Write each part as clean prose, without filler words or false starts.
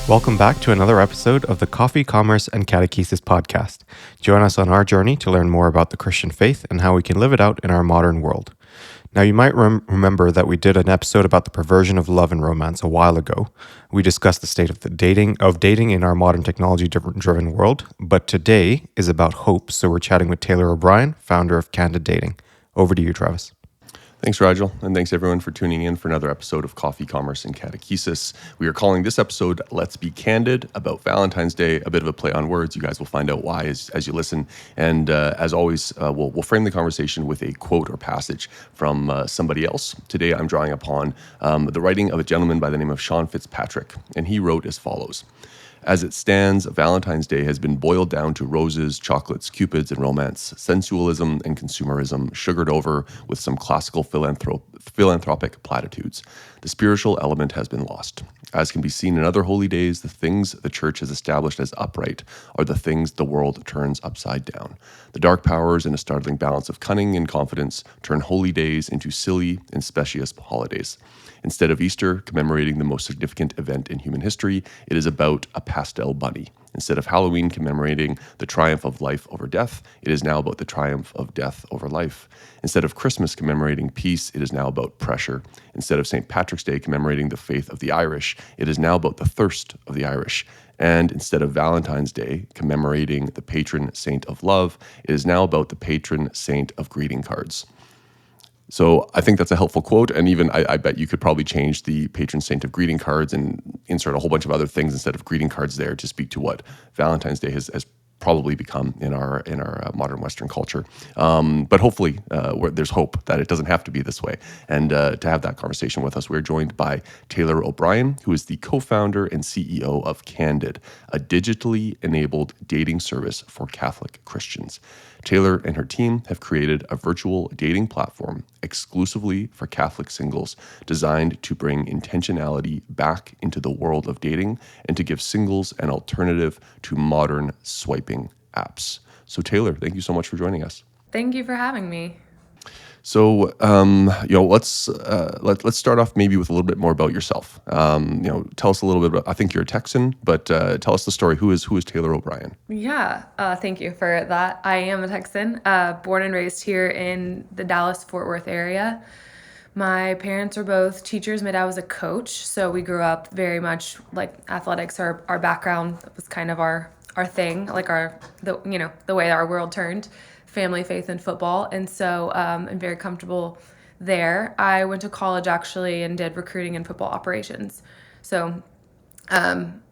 Welcome back to another episode of the Coffee, Commerce, and Catechesis podcast. Join us on our journey to learn more about the Christian faith and how we can live it out in our modern world. Now, you might remember that we did an episode about the perversion of love and romance a while ago. We discussed the state of dating in our modern technology-driven world, but today is about hope. So we're chatting with Taylor O'Brien, founder of Candid Dating. Over to you, Travis. Thanks, Rigel, and thanks everyone for tuning in for another episode of Coffee, Commerce, and Catechesis. We are calling this episode Let's Be Candid, about Valentine's Day, a bit of a play on words. You guys will find out why as you listen. And as always, we'll frame the conversation with a quote or passage from somebody else. Today, I'm drawing upon the writing of a gentleman by the name of Sean Fitzpatrick, and he wrote as follows. As it stands, Valentine's Day has been boiled down to roses, chocolates, cupids, and romance, sensualism and consumerism, sugared over with some classical philanthropic platitudes. The spiritual element has been lost. As can be seen in other holy days, the things the church has established as upright are the things the world turns upside down. The dark powers, in a startling balance of cunning and confidence, turn holy days into silly and specious holidays. Instead of Easter commemorating the most significant event in human history, it is about a pastel bunny. Instead of Halloween commemorating the triumph of life over death, it is now about the triumph of death over life. Instead of Christmas commemorating peace, it is now about pressure. Instead of St. Patrick's Day commemorating the faith of the Irish, it is now about the thirst of the Irish. And instead of Valentine's Day commemorating the patron saint of love, it is now about the patron saint of greeting cards. So I think that's a helpful quote, and even I bet you could probably change the patron saint of greeting cards and insert a whole bunch of other things instead of greeting cards there to speak to what Valentine's Day has probably become in our modern Western culture. But hopefully there's hope that it doesn't have to be this way. And to have that conversation with us, we're joined by Taylor O'Brien, who is the co-founder and CEO of Candid, a digitally enabled dating service for Catholic Christians. Taylor and her team have created a virtual dating platform exclusively for Catholic singles designed to bring intentionality back into the world of dating and to give singles an alternative to modern swiping apps. So Taylor, thank you so much for joining us. Thank you for having me. So, let's start off maybe with a little bit more about yourself. Tell us a little bit about. I think you're a Texan, but tell us the story. Who is Taylor O'Brien? Yeah, thank you for that. I am a Texan, born and raised here in the Dallas-Fort Worth area. My parents were both teachers. My dad was a coach, so we grew up very much like athletics. Our background was kind of our thing, like the way our world turned. Family, faith, and football. And so I'm very comfortable there. I went to college actually and did recruiting and football operations. So that's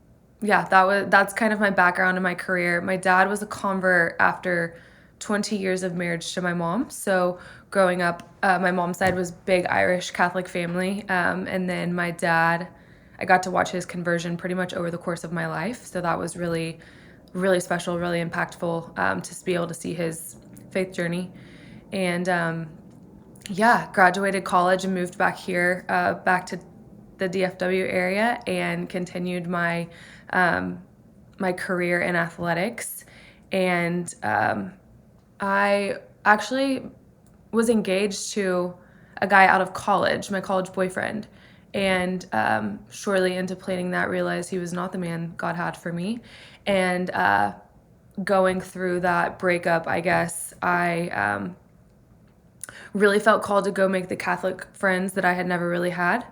kind of my background in my career. My dad was a convert after 20 years of marriage to my mom. So growing up, my mom's side was big Irish Catholic family. And then my dad, I got to watch his conversion pretty much over the course of my life. So that was really, really special, really impactful to be able to see his faith journey. And graduated college and moved back here, back to the DFW area, and continued my my career in athletics. And I actually was engaged to a guy out of college, my college boyfriend, and shortly into planning that, realized he was not the man God had for me. And going through that breakup, I guess, I really felt called to go make the Catholic friends that I had never really had,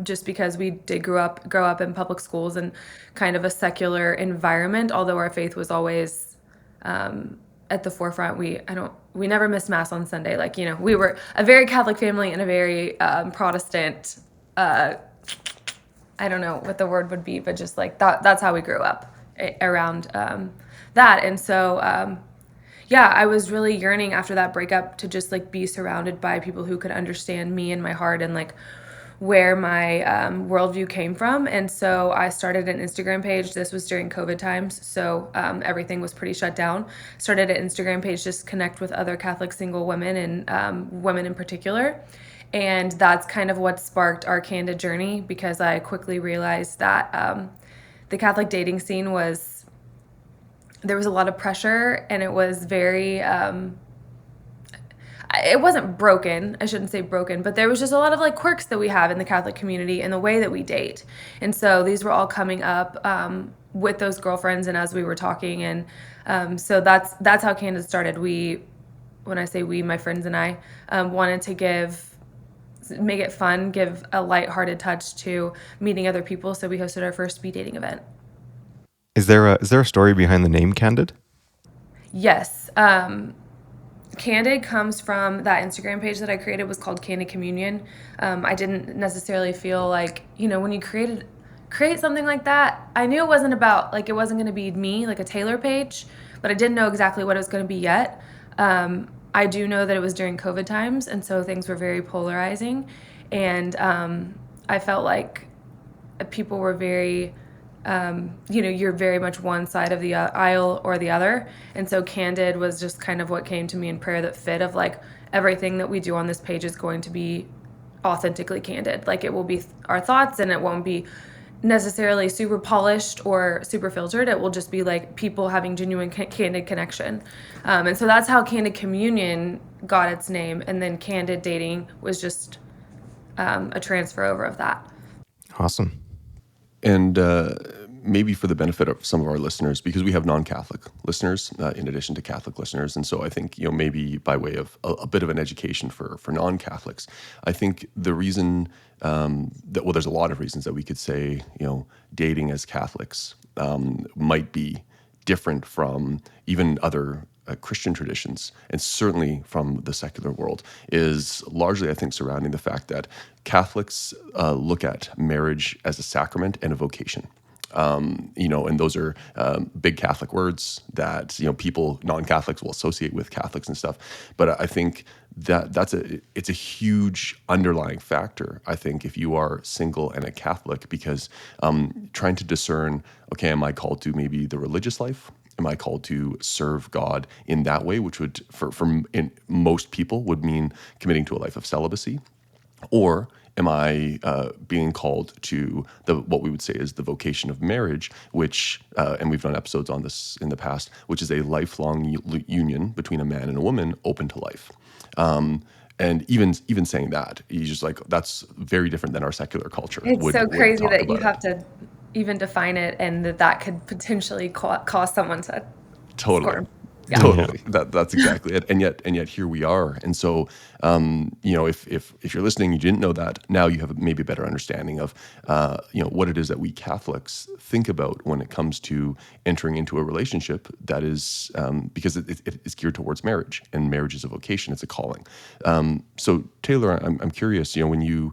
just because we did grow up in public schools and kind of a secular environment. Although our faith was always at the forefront, we never missed Mass on Sunday. We were a very Catholic family and a very Protestant. I don't know what the word would be, but just like that. That's how we grew up around that. And so I was really yearning after that breakup to just like be surrounded by people who could understand me and my heart and like where my worldview came from. And so I started an Instagram page. This was during COVID times, so everything was pretty shut down. Started an Instagram page just to connect with other Catholic single women and women in particular. And that's kind of what sparked our Candid journey, because I quickly realized that the Catholic dating scene there was a lot of pressure, and it was very, it wasn't broken. I shouldn't say broken, but there was just a lot of like quirks that we have in the Catholic community and the way that we date. And so these were all coming up with those girlfriends and as we were talking. And so that's how Candid started. When I say we, my friends and I wanted to make it fun, give a lighthearted touch to meeting other people. So we hosted our first speed dating event. Is there a story behind the name Candid? Yes. Candid comes from that Instagram page that I created, was called Candid Communion. I didn't necessarily feel like, when you create something like that, I knew it wasn't about, like, it wasn't going to be me, like a Taylor page, but I didn't know exactly what it was going to be yet. I do know that it was during COVID times, and so things were very polarizing, and I felt like people were very you're very much one side of the aisle or the other. And so Candid was just kind of what came to me in prayer that fit of like everything that we do on this page is going to be authentically candid. Like it will be our thoughts and it won't be necessarily super polished or super filtered. It will just be like people having genuine candid connection. And so that's how Candid Communion got its name. And then Candid Dating was just a transfer over of that. Awesome. And maybe for the benefit of some of our listeners, because we have non-Catholic listeners in addition to Catholic listeners, and so I think maybe by way of a bit of an education for non-Catholics, I think the reason that there's a lot of reasons that we could say dating as Catholics might be different from even other Christian traditions, and certainly from the secular world, is largely, I think, surrounding the fact that Catholics look at marriage as a sacrament and a vocation. And those are big Catholic words that people, non-Catholics, will associate with Catholics and stuff. But I think it's a huge underlying factor. I think if you are single and a Catholic, because trying to discern, okay, am I called to maybe the religious life? Am I called to serve God in that way, which would, for most people, would mean committing to a life of celibacy? Or am I being called to what we would say is the vocation of marriage, which, and we've done episodes on this in the past, which is a lifelong union between a man and a woman open to life. And even saying that, he's just like, that's very different than our secular culture. It's so crazy that you have to even define it, and that could potentially cause someone to totally scorn. Yeah. Totally. That's exactly it. And yet here we are. And so, if you're listening, you didn't know that, now you have maybe a better understanding of, what it is that we Catholics think about when it comes to entering into a relationship that is, because it is geared towards marriage, and marriage is a vocation, it's a calling. So Taylor, I'm curious, when you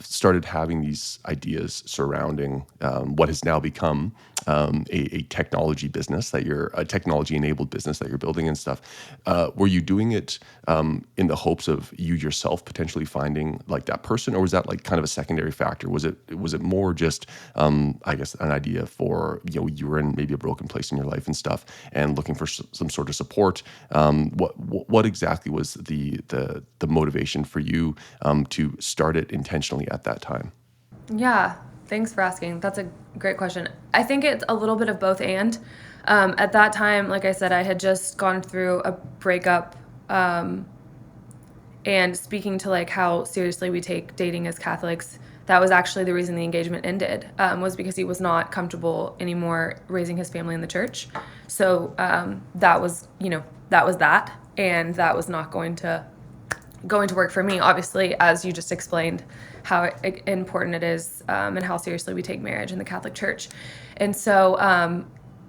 started having these ideas surrounding what has now become a technology business, a technology-enabled business that you're building and stuff. Were you doing it in the hopes of you yourself potentially finding like that person, or was that like kind of a secondary factor? Was it more just, I guess, an idea for you were in maybe a broken place in your life and stuff, and looking for some sort of support? What exactly was the motivation for you to start it intentionally at that time? Yeah, thanks for asking. That's a great question. I think it's a little bit of both and. At that time, like I said, I had just gone through a breakup, and speaking to like how seriously we take dating as Catholics, that was actually the reason the engagement ended, was because he was not comfortable anymore raising his family in the church. So that was that, and that was not going to work for me, obviously, as you just explained how important it is, and how seriously we take marriage in the Catholic Church. And so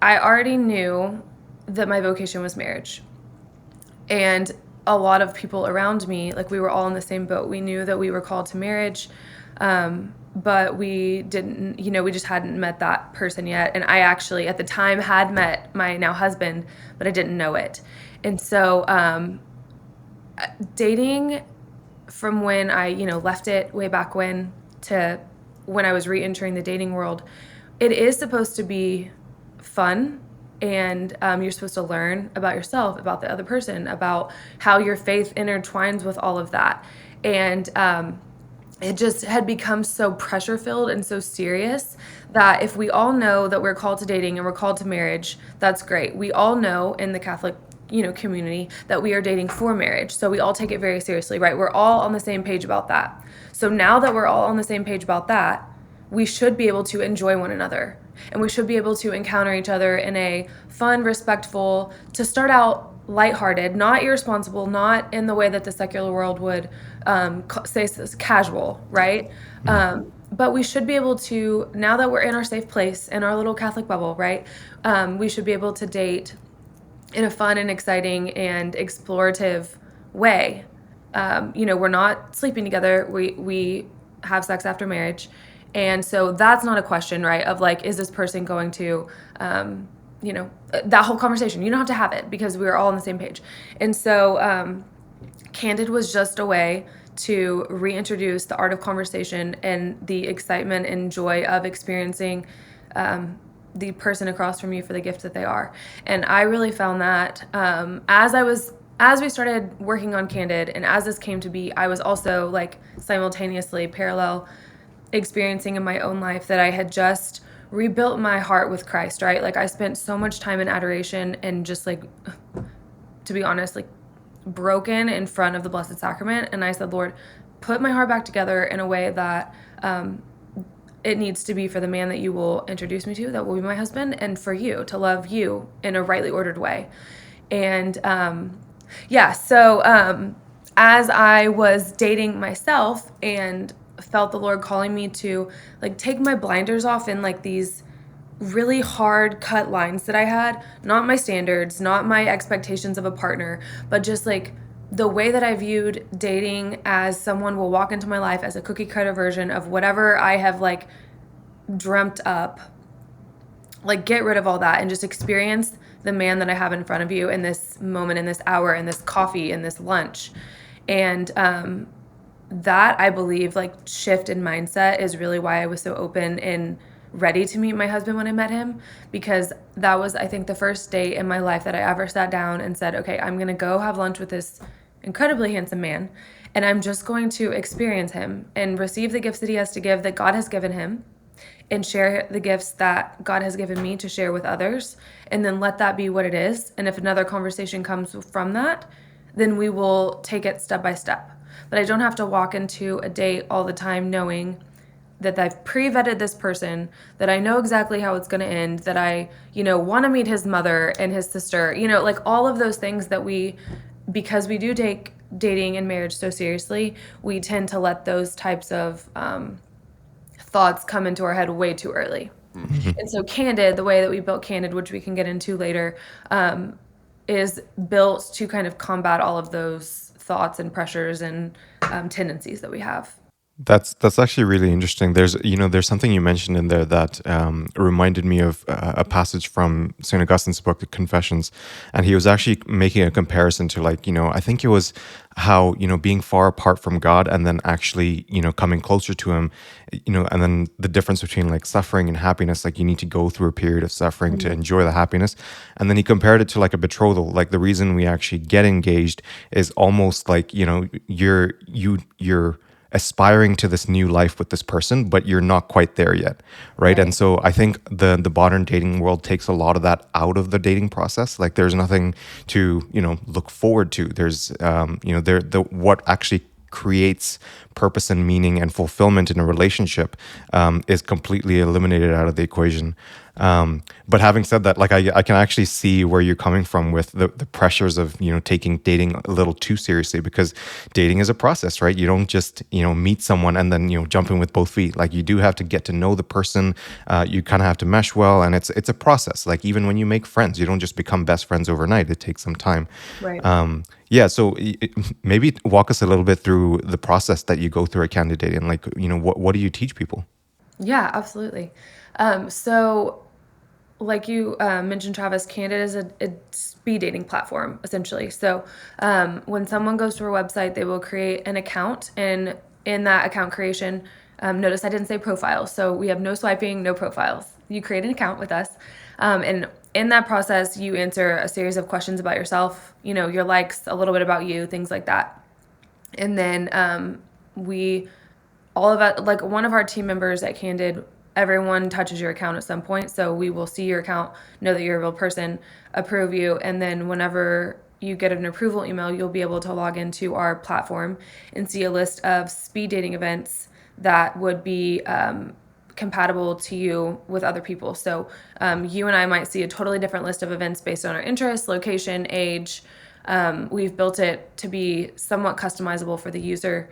I already knew that my vocation was marriage. And a lot of people around me, like we were all in the same boat. We knew that we were called to marriage, but we didn't, we just hadn't met that person yet. And I actually, at the time, had met my now husband, but I didn't know it. And so dating, from when I, left it way back when to when I was re-entering the dating world, it is supposed to be fun, and you're supposed to learn about yourself, about the other person, about how your faith intertwines with all of that. And it just had become so pressure-filled and so serious that if we all know that we're called to dating and we're called to marriage, that's great. We all know in the Catholic community that we are dating for marriage. So we all take it very seriously, right? We're all on the same page about that. So now that we're all on the same page about that, we should be able to enjoy one another. And we should be able to encounter each other in a fun, respectful, to start out lighthearted, not irresponsible, not in the way that the secular world would say casual, right? But we should be able to, now that we're in our safe place, in our little Catholic bubble, right? We should be able to date in a fun and exciting and explorative way. We're not sleeping together. We have sex after marriage. And so that's not a question, right? Of like, is this person going to, that whole conversation, you don't have to have it because we're all on the same page. And so Candid was just a way to reintroduce the art of conversation and the excitement and joy of experiencing the person across from you for the gift that they are. And I really found that as we started working on Candid and as this came to be, I was also like simultaneously parallel experiencing in my own life that I had just rebuilt my heart with Christ, right? Like I spent so much time in adoration and just like, to be honest, like broken in front of the Blessed Sacrament. And I said, Lord, put my heart back together in a way that it needs to be for the man that you will introduce me to, that will be my husband, and for you to love you in a rightly ordered way. And so as I was dating myself and felt the Lord calling me to like take my blinders off in like these really hard cut lines that I had, not my standards, not my expectations of a partner, but just like the way that I viewed dating as someone will walk into my life as a cookie cutter version of whatever I have like dreamt up. Like get rid of all that and just experience the man that I have in front of you in this moment, in this hour, in this coffee, in this lunch. And that I believe like shift in mindset is really why I was so open and ready to meet my husband when I met him, because that was, I think, the first date in my life that I ever sat down and said, okay, I'm going to go have lunch with this incredibly handsome man, and I'm just going to experience him and receive the gifts that he has to give, that God has given him, and share the gifts that God has given me to share with others, and then let that be what it is. And if another conversation comes from that, then we will take it step by step. But I don't have to walk into a date all the time knowing that I've pre-vetted this person, that I know exactly how it's going to end, that I, want to meet his mother and his sister, like all of those things that because we do take dating and marriage so seriously, we tend to let those types of thoughts come into our head way too early. And so Candid, the way that we built Candid, which we can get into later, is built to kind of combat all of those thoughts and pressures and tendencies that we have. That's actually really interesting. There's something you mentioned in there that reminded me of a passage from St. Augustine's book, The Confessions, and he was actually making a comparison to I think it was how being far apart from God and then actually coming closer to Him, and then the difference between like suffering and happiness. Like you need to go through a period of suffering to enjoy the happiness, and then he compared it to like a betrothal. Like the reason we actually get engaged is almost like you're aspiring to this new life with this person, but you're not quite there yet, right? And so I think the modern dating world takes a lot of that out of the dating process. Like there's nothing to look forward to. There's what actually creates purpose and meaning and fulfillment in a relationship is completely eliminated out of the equation. But having said that, like I can actually see where you're coming from with the pressures of taking dating a little too seriously, because dating is a process, right? You don't just meet someone and then jump in with both feet. Like you do have to get to know the person. You kind of have to mesh well, and it's a process. Like even when you make friends, you don't just become best friends overnight. It takes some time. Right. Yeah, so maybe walk us a little bit through the process that you go through at Candid Dating. Like, what do you teach people? Yeah, absolutely. So like you mentioned, Travis, Candid is a speed dating platform, essentially. So when someone goes to our website, they will create an account, and in that account creation, notice I didn't say profile. So we have no swiping, no profiles. You create an account with us, and in that process, you answer a series of questions about yourself, your likes, a little bit about you, things like that. And then all of it, like one of our team members at Candid everyone touches your account at some point. So we will see your account, know that you're a real person, approve you, and then whenever you get an approval email, you'll be able to log into our platform and see a list of speed dating events that would be compatible to you with other people. So you and I might see a totally different list of events based on our interests, location, age. We've built it to be somewhat customizable for the user,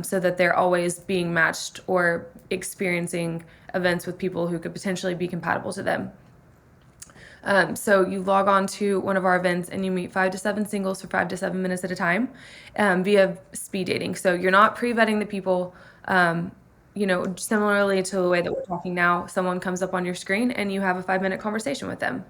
so that they're always being matched or experiencing events with people who could potentially be compatible to them. So you log on to one of our events and you meet 5 to 7 singles for 5 to 7 minutes at a time via speed dating. So you're not pre-vetting the people. Similarly to the way that we're talking now, someone comes up on your screen and you have a 5-minute conversation with them.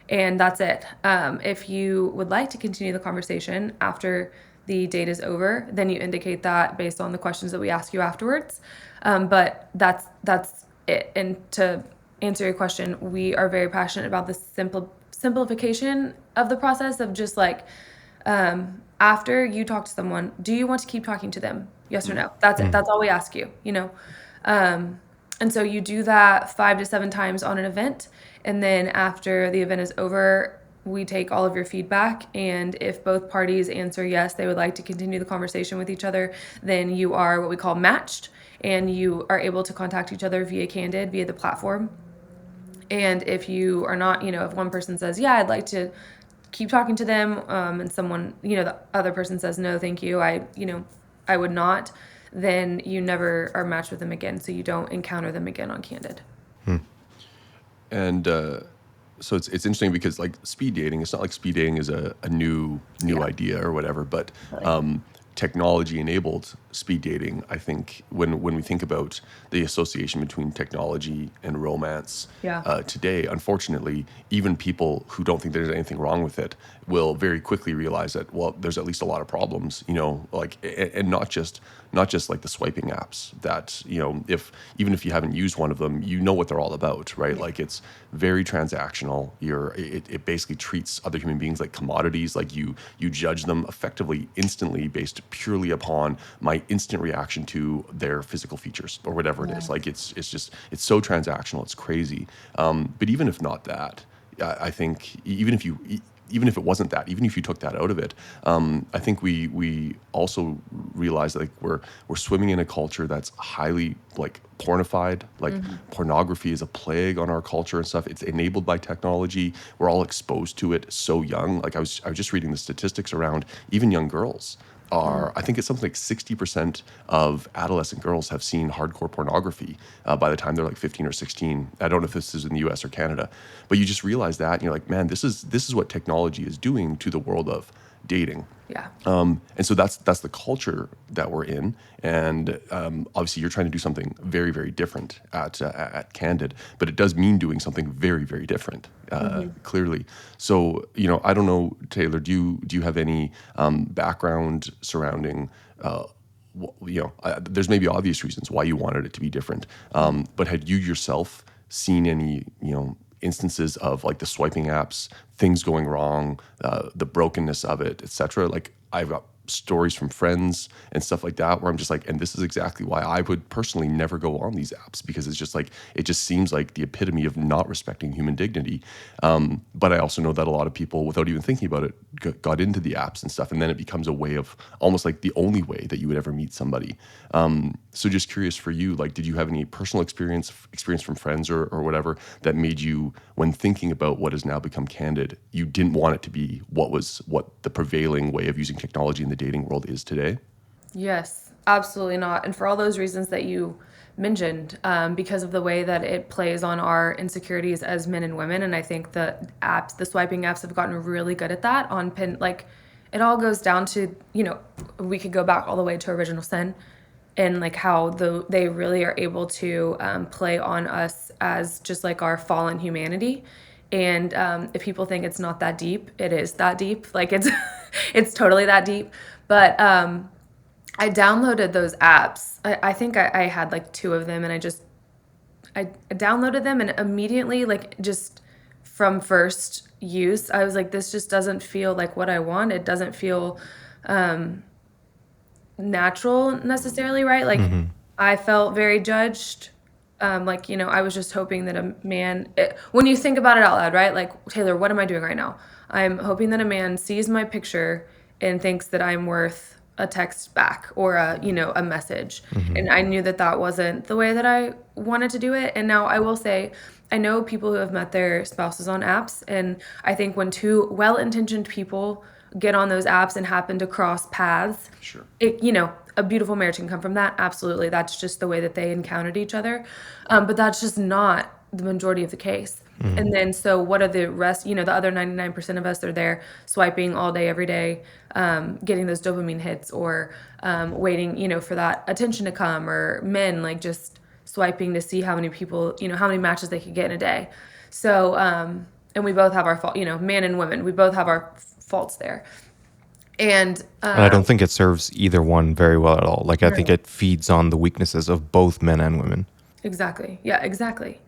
And that's it. If you would like to continue the conversation after the date is over, then you indicate that based on the questions that we ask you afterwards. But that's it. And to answer your question, we are very passionate about the simplification of the process of just like, after you talk to someone, do you want to keep talking to them? Yes or no? That's it. That's all we ask you, and so you do that 5 to 7 times on an event. And then after the event is over, we take all of your feedback. And if both parties answer yes, they would like to continue the conversation with each other, then you are what we call matched. And you are able to contact each other via Candid, via the platform. And if you are not, if one person says, yeah, I'd like to keep talking to them, and someone, the other person says, no, thank you, I would not, then you never are matched with them again. So you don't encounter them again on Candid. And so it's interesting because like speed dating, it's not like speed dating is a new idea or whatever, but technology enabled speed dating. I think when we think about the association between technology and romance today, unfortunately, even people who don't think there's anything wrong with it will very quickly realize that, well, there's at least a lot of problems, like, and not just like the swiping apps that, even if you haven't used one of them, you know what they're all about, right? Yeah. Like it's very transactional. It basically treats other human beings like commodities. Like you judge them effectively instantly based purely upon my instant reaction to their physical features or whatever it is. Like it's so transactional. It's crazy. But even if not that, I think even if it wasn't that, even if you took that out of it, I think we also realize that like we're swimming in a culture that's highly like pornified. Like pornography is a plague on our culture and stuff. It's enabled by technology. We're all exposed to it so young. Like I was just reading the statistics around even young girls. I think it's something like 60% of adolescent girls have seen hardcore pornography by the time they're like 15 or 16. I don't know if this is in the US or Canada, but you just realize that and you're like, man, this is what technology is doing to the world of dating. Yeah. And so that's the culture that we're in, and obviously you're trying to do something very, very different at Candid, but it does mean doing something very, very different, clearly. So I don't know, Taylor, do you have any background surrounding? There's maybe obvious reasons why you wanted it to be different, but had you yourself seen any instances of like the swiping apps, things going wrong, the brokenness of it, etc. Like I've got stories from friends and stuff like that where I'm just like, and this is exactly why I would personally never go on these apps, because it's just like, it just seems like the epitome of not respecting human dignity. But I also know that a lot of people, without even thinking about it, got into the apps and stuff, and then it becomes a way of almost like the only way that you would ever meet somebody. So just curious for you, like, did you have any personal experience from friends or whatever that made you, when thinking about what has now become Candid, you didn't want it to be what the prevailing way of using technology in the dating world is today? Yes, absolutely not. And for all those reasons that you mentioned, because of the way that it plays on our insecurities as men and women. And I think the swiping apps have gotten really good at that it all goes down to, we could go back all the way to Original Sin and like how they really are able to play on us as just like our fallen humanity. And if people think it's not that deep, it is that deep. Like it's totally that deep. But I downloaded those apps. I think I had like 2 of them, and I downloaded them, and immediately, like just from first use, I was like, this just doesn't feel like what I want. It doesn't feel natural necessarily, right? Like I felt very judged Like, I was just hoping that a man, when you think about it out loud, right? Like, Taylor, what am I doing right now? I'm hoping that a man sees my picture and thinks that I'm worth a text back or a message. And I knew that that wasn't the way that I wanted to do it. And now I will say, I know people who have met their spouses on apps. And I think when two well-intentioned people get on those apps and happen to cross paths, Sure. a beautiful marriage can come from that. Absolutely. That's just the way that they encountered each other. But that's just not the majority of the case. And then, so what are the rest? The other 99% of us are there swiping all day, every day, getting those dopamine hits or waiting, for that attention to come, or men like just swiping to see how many people, how many matches they could get in a day. So, and we both have our fault, men and women, we both have our faults there. And And I don't think it serves either one very well at all. Like, I think no. it feeds on the weaknesses of both men and women. Exactly. Yeah, exactly.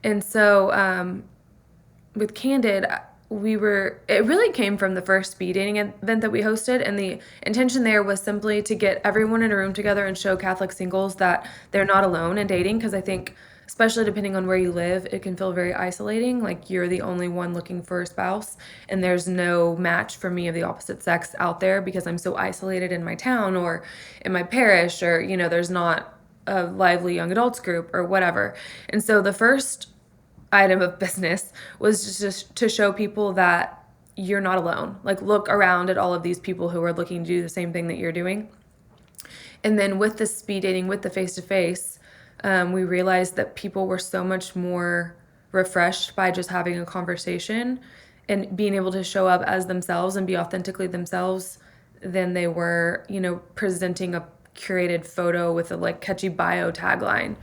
And so with Candid, it really came from the first speed dating event that we hosted. And the intention there was simply to get everyone in a room together and show Catholic singles that they're not alone in dating. Because I think, especially depending on where you live, it can feel very isolating. Like you're the only one looking for a spouse, and there's no match for me of the opposite sex out there because I'm so isolated in my town or in my parish, or, there's not a lively young adults group or whatever. And so the first item of business was just to show people that you're not alone. Like, look around at all of these people who are looking to do the same thing that you're doing. And then with the speed dating, with the face-to-face, we realized that people were so much more refreshed by just having a conversation and being able to show up as themselves and be authentically themselves than they were, presenting a curated photo with a like catchy bio tagline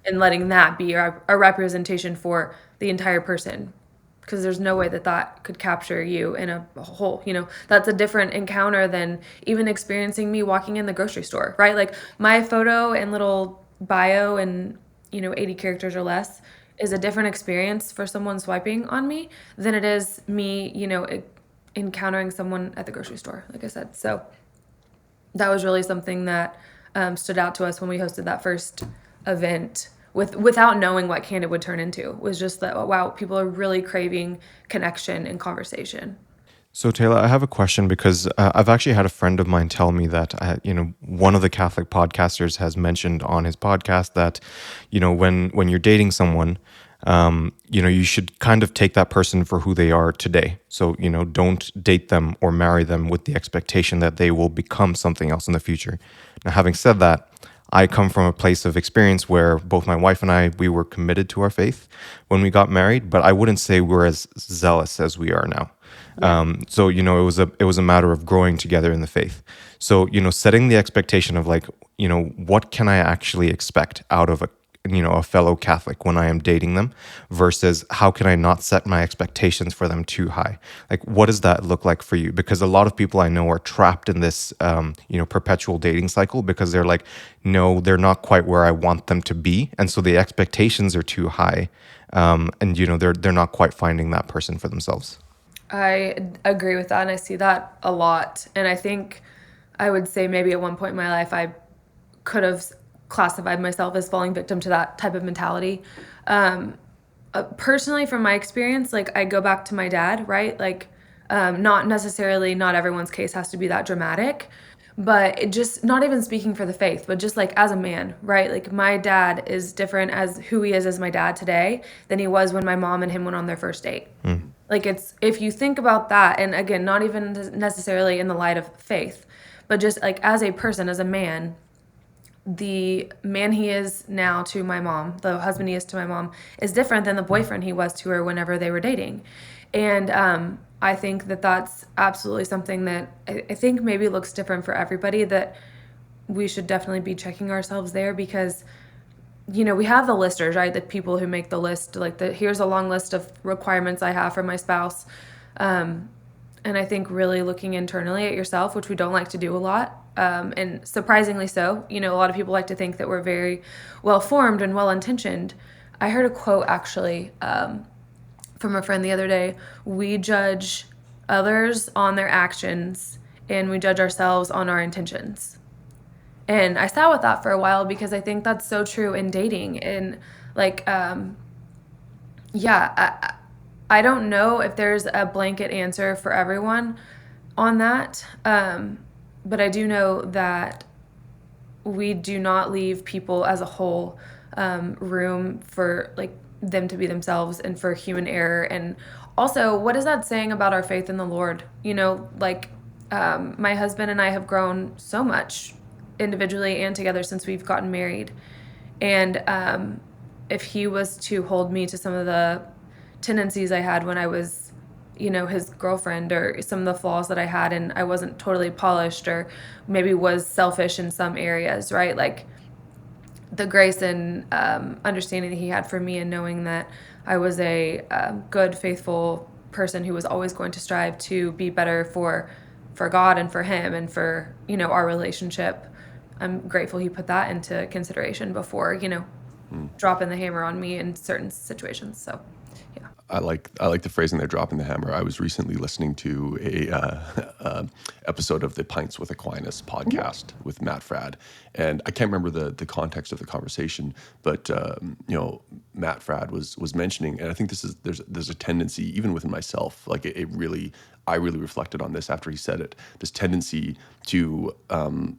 and letting that be a representation for the entire person, because there's no way that that could capture you in a whole. That's a different encounter than even experiencing me walking in the grocery store, right? Like my photo and little bio and 80 characters or less is a different experience for someone swiping on me than it is me encountering someone at the grocery store, like I said. So that was really something that stood out to us when we hosted that first event without knowing what Candid would turn into. It was just that, oh, wow, people are really craving connection and conversation. So, Taylor, I have a question because I've actually had a friend of mine tell me that, one of the Catholic podcasters has mentioned on his podcast that, when you're dating someone, you should kind of take that person for who they are today. So, don't date them or marry them with the expectation that they will become something else in the future. Now, having said that, I come from a place of experience where both my wife and I, we were committed to our faith when we got married, but I wouldn't say we're as zealous as we are now. So it was a matter of growing together in the faith. So setting the expectation of like what can I actually expect out of a fellow Catholic when I am dating them, versus how can I not set my expectations for them too high? Like, what does that look like for you? Because a lot of people I know are trapped in this perpetual dating cycle because they're like, no, they're not quite where I want them to be, and so the expectations are too high, and they're not quite finding that person for themselves. I agree with that, and I see that a lot. And I think I would say maybe at one point in my life, I could have classified myself as falling victim to that type of mentality. Personally, from my experience, like I go back to my dad, right? Like, not everyone's case has to be that dramatic, but it just, not even speaking for the faith, but just like as a man, right? Like my dad is different as who he is as my dad today than he was when my mom and him went on their first date. Like it's, if you think about that, and again, not even necessarily in the light of faith, but just like as a person, as a man, the man he is now to my mom, the husband he is to my mom, is different than the boyfriend he was to her whenever they were dating. And I think that that's absolutely something that I think maybe looks different for everybody, that we should definitely be checking ourselves there, because we have the listers, right? The people who make the list, like here's a long list of requirements I have for my spouse. And I think really looking internally at yourself, which we don't like to do a lot, and surprisingly so, a lot of people like to think that we're very well-formed and well-intentioned. I heard a quote actually from a friend the other day. We judge others on their actions, and we judge ourselves on our intentions. And I sat with that for a while because I think that's so true in dating. And Like, yeah, I don't know if there's a blanket answer for everyone on that. But I do know that we do not leave people as a whole room for like them to be themselves and for human error. And also, what is that saying about our faith in the Lord? Like my husband and I have grown so much individually and together since we've gotten married. And if he was to hold me to some of the tendencies I had when I was, his girlfriend, or some of the flaws that I had, and I wasn't totally polished, or maybe was selfish in some areas, right? Like the grace and understanding that he had for me, and knowing that I was a good, faithful person who was always going to strive to be better for God and for him and for, our relationship. I'm grateful he put that into consideration before, dropping the hammer on me in certain situations. So, yeah. I like the phrasing there, dropping the hammer. I was recently listening to a episode of the Pints with Aquinas podcast with Matt Fradd, and I can't remember the context of the conversation, but Matt Fradd was mentioning, and I think there's a tendency even within myself, like I really reflected on this after he said it. This tendency to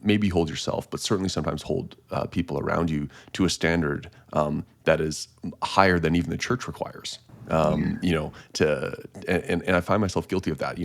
maybe hold yourself, but certainly sometimes hold people around you to a standard that is higher than even the church requires. And I find myself guilty of that,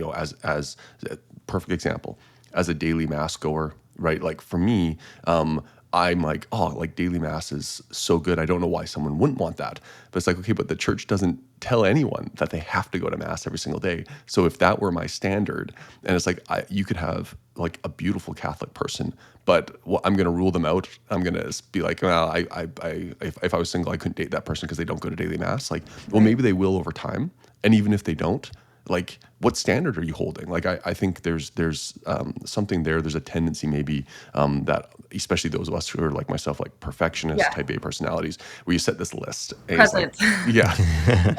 as a perfect example, as a daily mass goer, right? Like for me, I'm like, oh, like daily mass is so good. I don't know why someone wouldn't want that. But it's like, okay, but the church doesn't tell anyone that they have to go to mass every single day. So if that were my standard, and it's like, you could have like a beautiful Catholic person, but I'm going to rule them out. I'm going to be like, well, if I was single, I couldn't date that person because they don't go to daily mass. Like, well, Right. maybe they will over time. And even if they don't, like, what standard are you holding? Like, I think there's something there. There's a tendency maybe that, especially those of us who are like myself, like perfectionist Yeah. type A personalities, where you set this list and it's like, Present. yeah,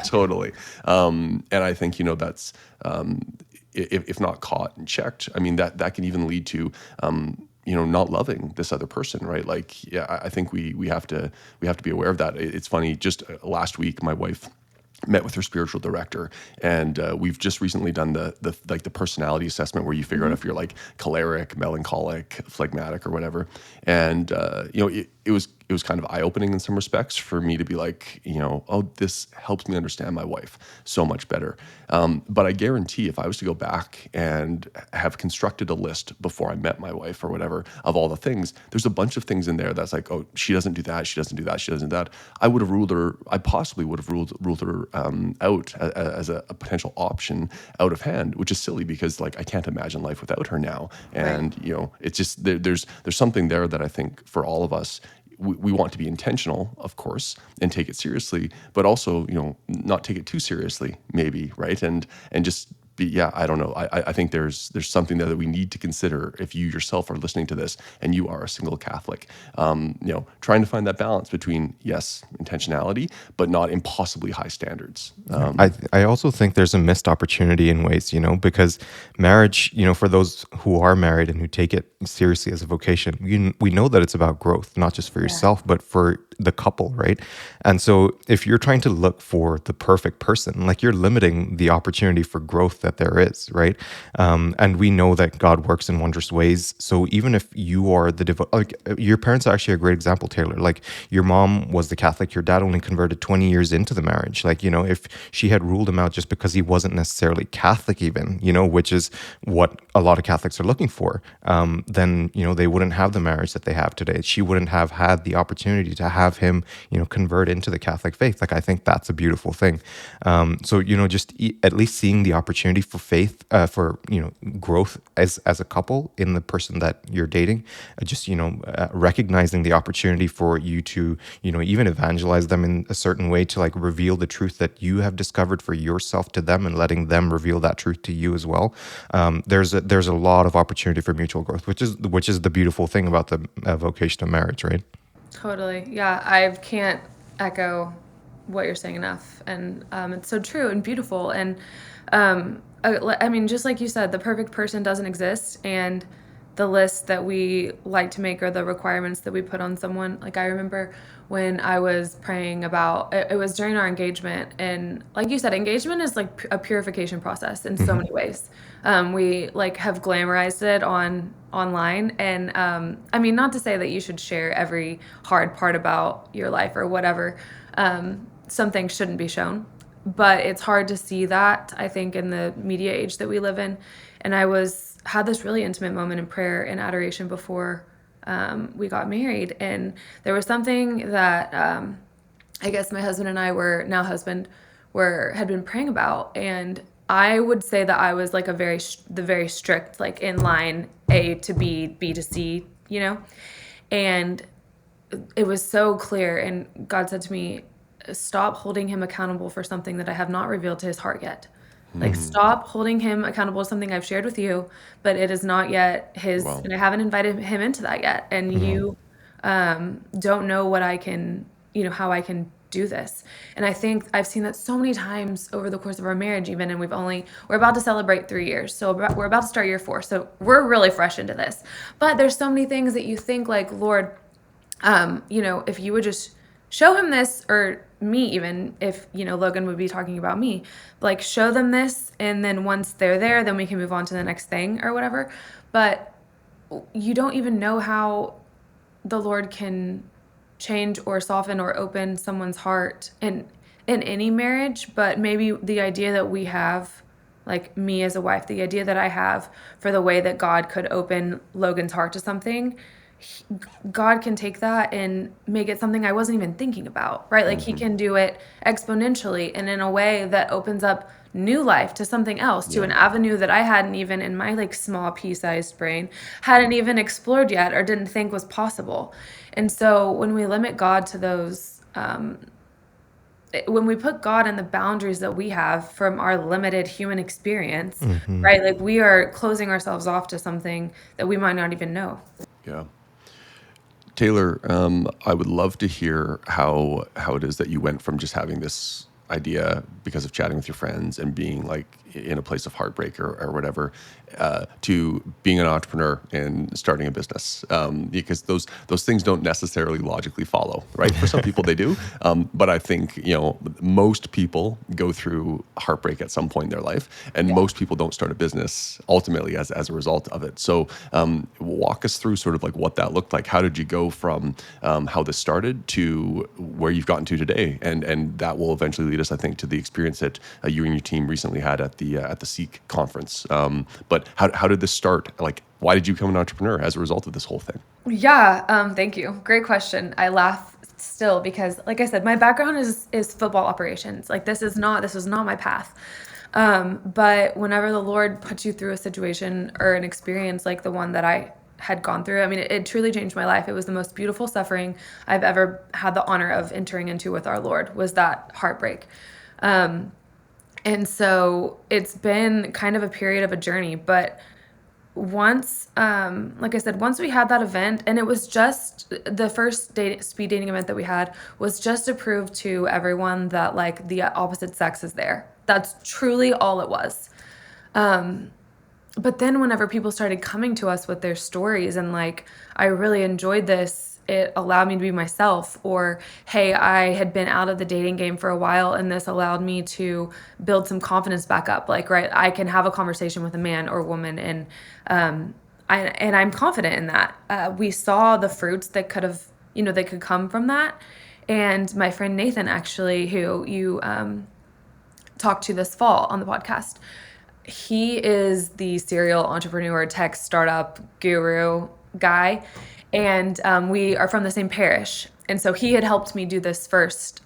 totally. And I think, that's, if not caught and checked, I mean, that can even lead to, not loving this other person, right? Like, yeah, I think we have to be aware of that. It's funny. Just last week, my wife met with her spiritual director, and we've just recently done the personality assessment where you figure out if you're like choleric, melancholic, phlegmatic, or whatever. And it was kind of eye-opening in some respects for me to be like, oh, this helps me understand my wife so much better. But I guarantee if I was to go back and have constructed a list before I met my wife or whatever of all the things, there's a bunch of things in there that's like, oh, she doesn't do that, she doesn't do that, she doesn't do that. I possibly would have ruled her out as a potential option out of hand, which is silly because like I can't imagine life without her now. Right. And it's just there's something there that I think for all of us, we want to be intentional, of course, and take it seriously, but also, not take it too seriously, maybe, right? And just be, yeah, I don't know. I think there's something there that we need to consider if you yourself are listening to this and you are a single Catholic. Trying to find that balance between, yes, intentionality, but not impossibly high standards. I also think there's a missed opportunity in ways, because marriage, for those who are married and who take it seriously as a vocation, we know that it's about growth, not just for Yeah. yourself, but for the couple, right? And so if you're trying to look for the perfect person, like you're limiting the opportunity for growth that there is, right? And we know that God works in wondrous ways. So even if you are like your parents are actually a great example, Taylor. Like your mom was the Catholic, your dad only converted 20 years into the marriage. Like, if she had ruled him out just because he wasn't necessarily Catholic, even, which is what a lot of Catholics are looking for, then, they wouldn't have the marriage that they have today. She wouldn't have had the opportunity to have him, convert into the Catholic faith. Like, I think that's a beautiful thing. So, just at least seeing the opportunity for faith, for, growth as a couple in the person that you're dating, just, recognizing the opportunity for you to, even evangelize them in a certain way to like reveal the truth that you have discovered for yourself to them, and letting them reveal that truth to you as well. There's a lot of opportunity for mutual growth, which is the beautiful thing about the vocation of marriage, right? Totally. Yeah. I can't echo what you're saying enough. And it's so true and beautiful. And I mean, just like you said, the perfect person doesn't exist. And the list that we like to make or the requirements that we put on someone. Like I remember when I was praying about it was during our engagement, and like you said, engagement is like a purification process in so many ways. We like have glamorized it online, and I mean, not to say that you should share every hard part about your life or whatever. Some things shouldn't be shown, but it's hard to see that, I think, in the media age that we live in. And had this really intimate moment in prayer and adoration before we got married, and there was something that I guess my husband and I were now husband had been praying about, and I would say that I was like the very strict, like in line, A to B, B to C, and it was so clear. And God said to me, stop holding him accountable for something that I have not revealed to his heart yet. Like, stop holding him accountable to something I've shared with you, but it is not yet his, Wow. and I haven't invited him into that yet. And you don't know what I can, how I can do this. And I think I've seen that so many times over the course of our marriage, even, and we're about to celebrate 3 years. So we're about to start year 4. So we're really fresh into this. But there's so many things that you think like, Lord, if you would just show him this, or me, even if, Logan would be talking about me, like show them this. And then once they're there, then we can move on to the next thing or whatever. But you don't even know how the Lord can change or soften or open someone's heart in any marriage. But maybe the idea that we have, like me as a wife, the idea that I have for the way that God could open Logan's heart to something, God can take that and make it something I wasn't even thinking about, right? Like he can do it exponentially and in a way that opens up new life to something else, to an avenue that I hadn't even, in my like small pea-sized brain, hadn't even explored yet or didn't think was possible. And so when we limit God to those, when we put God in the boundaries that we have from our limited human experience, right? Like we are closing ourselves off to something that we might not even know. Yeah. Taylor, I would love to hear how it is that you went from just having this idea because of chatting with your friends and being like in a place of heartbreak or whatever, to being an entrepreneur and starting a business, because those things don't necessarily logically follow, right? For some people they do, but I think most people go through heartbreak at some point in their life, and most people don't start a business ultimately as a result of it. So walk us through sort of like what that looked like. How did you go from how this started to where you've gotten to today, and that will eventually lead us, I think, to the experience that you and your team recently had at the Seek conference. But how did this start? Like, why did you become an entrepreneur as a result of this whole thing? Yeah, thank you. Great question. I laugh still because, like I said, my background is football operations. Like this was not my path. But whenever the Lord puts you through a situation or an experience like the one that I had gone through, I mean, it truly changed my life. It was the most beautiful suffering I've ever had the honor of entering into with our Lord, was that heartbreak. And so it's been kind of a period of a journey, but once, like I said, once we had that event, and it was just the first speed dating event that we had, was just to prove to everyone that like the opposite sex is there. That's truly all it was. But then whenever people started coming to us with their stories and like, I really enjoyed this, it allowed me to be myself, or, hey, I had been out of the dating game for a while and this allowed me to build some confidence back up. Like, right, I can have a conversation with a man or woman, and I'm confident in that. We saw the fruits that could have, that could come from that. And my friend Nathan, actually, who you talked to this fall on the podcast, he is the serial entrepreneur, tech startup guru guy, and we are from the same parish. And so he had helped me do this first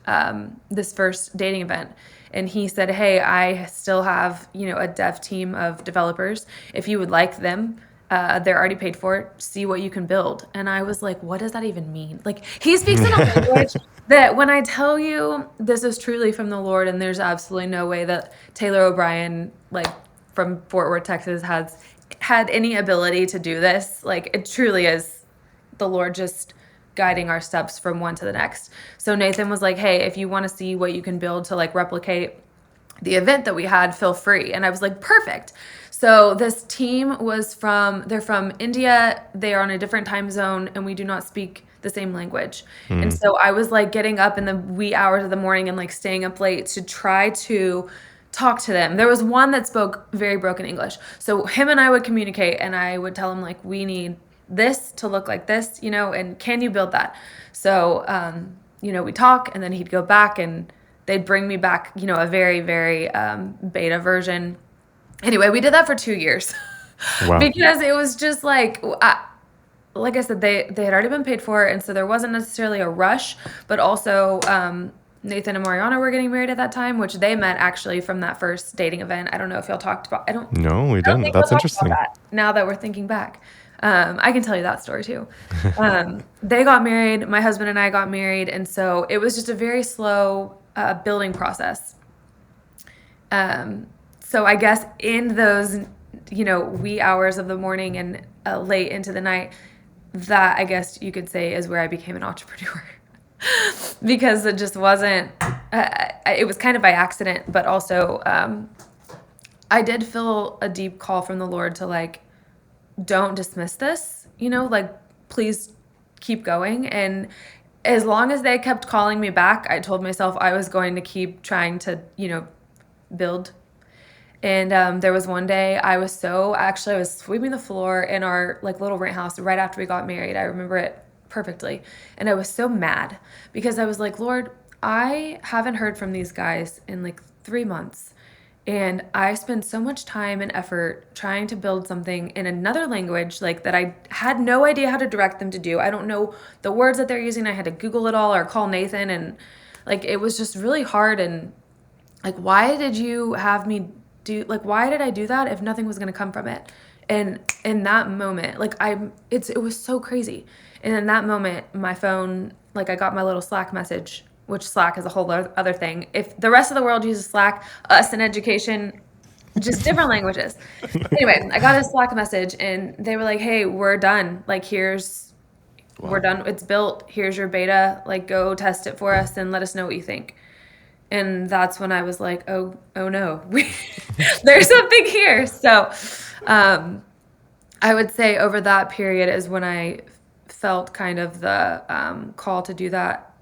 dating event. And he said, hey, I still have, a dev team of developers. If you would like them, they're already paid for, see what you can build. And I was like, what does that even mean? Like, he speaks in a language that when I tell you this is truly from the Lord, and there's absolutely no way that Taylor O'Brien, like from Fort Worth, Texas, has had any ability to do this. Like, it truly is the Lord just guiding our steps from one to the next. So Nathan was like, hey, if you want to see what you can build to like replicate the event that we had, feel free. And I was like, perfect. So this team they're from India. They are on a different time zone, and we do not speak the same language. And so I was like getting up in the wee hours of the morning and like staying up late to try to talk to them. There was one that spoke very broken English. So him and I would communicate, and I would tell him like, we need this to look like this, and can you build that? So, we talk, and then he'd go back and they'd bring me back, a very, very beta version. Anyway, we did that for 2 years Wow. because it was just like I said, they had already been paid for, and so there wasn't necessarily a rush, but also Nathan and Mariana were getting married at that time, which they met actually from that first dating event. I don't know if y'all talked about. No, we I don't didn't. think we'll That's talk about interesting. that now that we're thinking back. I can tell you that story too. They got married. My husband and I got married, and so it was just a very slow building process. So I guess in those, wee hours of the morning and late into the night, that I guess you could say is where I became an entrepreneur. Because it just wasn't, it was kind of by accident, but also I did feel a deep call from the Lord to like, don't dismiss this, like, please keep going. And as long as they kept calling me back, I told myself I was going to keep trying to, build. And there was one day I was sweeping the floor in our like little rent house right after we got married. I remember it perfectly. And I was so mad because I was like, Lord, I haven't heard from these guys in like 3 months. And I spent so much time and effort trying to build something in another language, like that I had no idea how to direct them to do. I don't know the words that they're using. I had to Google it all or call Nathan. And like, it was just really hard. And like, why did you have me why did I do that if nothing was going to come from it? And in that moment, like it was so crazy. And in that moment, my phone, like I got my little Slack message, which Slack is a whole other thing. If the rest of the world uses Slack, us in education, just different languages. Anyway, I got a Slack message and they were like, hey, we're done. Like, we're done. It's built. Here's your beta. Like, go test it for us and let us know what you think. And that's when I was like, oh no, there's something here. So I would say over that period is when I felt kind of the call to do that.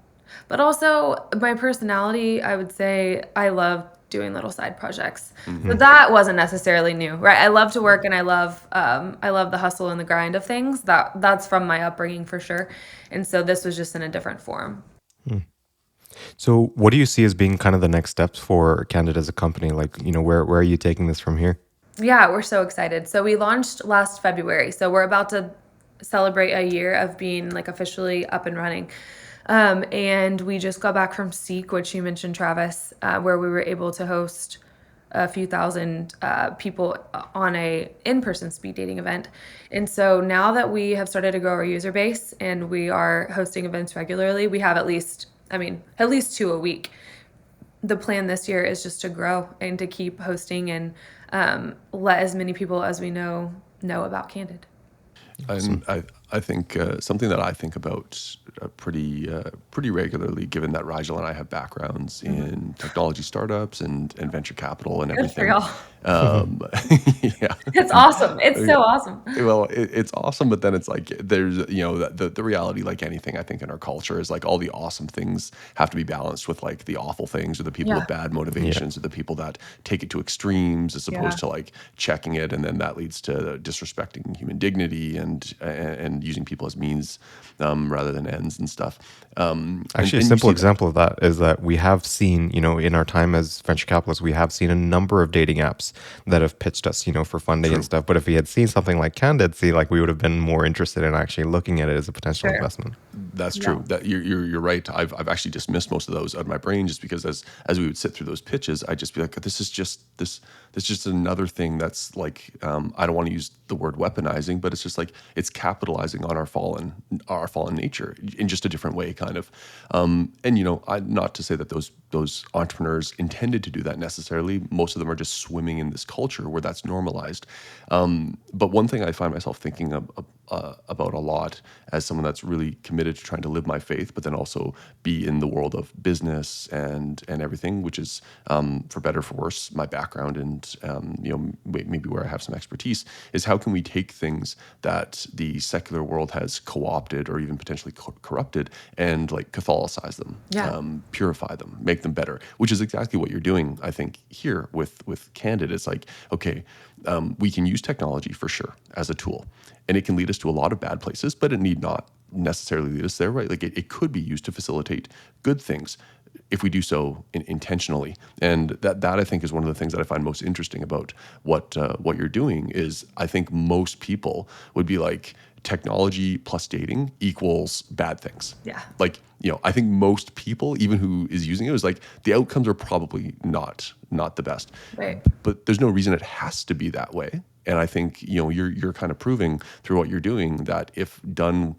But also my personality, I would say I love doing little side projects. So that wasn't necessarily new, right? I love to work and I love the hustle and the grind of things. That's from my upbringing for sure. And so this was just in a different form. So what do you see as being kind of the next steps for Candid as a company? Like, where are you taking this from here? Yeah, we're so excited. So we launched last February. So we're about to celebrate a year of being like officially up and running. And we just got back from Seek, which you mentioned, Travis, where we were able to host a few thousand people on a in-person speed dating event. And so now that we have started to grow our user base and we are hosting events regularly, we have at least 2 a week. The plan this year is just to grow and to keep hosting and let as many people as we know about Candid. And I think something that I think about pretty regularly, given that Rigel and I have backgrounds in technology startups and venture capital and Good for everything. y'all. Yeah. It's awesome. It's so awesome. Well, it's awesome, but then it's like there's the reality, like anything I think in our culture, is like all the awesome things have to be balanced with like the awful things or the people Yeah. with bad motivations or the people that take it to extremes as opposed to like checking it, and then that leads to disrespecting human dignity and using people as means rather than ends and stuff. Actually, a simple example of that is that we have seen, in our time as venture capitalists, we have seen a number of dating apps that have pitched us, for funding and stuff. But if we had seen something like Candid, we would have been more interested in actually looking at it as a potential investment. That's true. That you're right. I've actually dismissed most of those out of my brain just because as we would sit through those pitches, I'd just be like, this is just another thing that's like I don't want to use the word weaponizing, but it's just like it's capitalizing on our fallen nature in just a different way, kind of. Not to say that those entrepreneurs intended to do that necessarily. Most of them are just swimming in this culture where that's normalized. But one thing I find myself thinking about a lot as someone that's really committed to trying to live my faith, but then also be in the world of business and everything, which is for better or for worse my background, and maybe where I have some expertise is how can we take things that the secular world has co-opted or even potentially corrupted and like Catholicize them, Yeah. purify them, make them better, which is exactly what you're doing, I think, here with Candid. It's like, okay, we can use technology for sure as a tool, and it can lead us to a lot of bad places, but it need not necessarily lead us there, right? Like it could be used to facilitate good things if we do so intentionally. And that I think is one of the things that I find most interesting about what you're doing is I think most people would be like, technology plus dating equals bad things. Yeah. Like, I think most people, even who is using it, is like the outcomes are probably not the best. Right. But there's no reason it has to be that way. And I think you're kind of proving through what you're doing that if done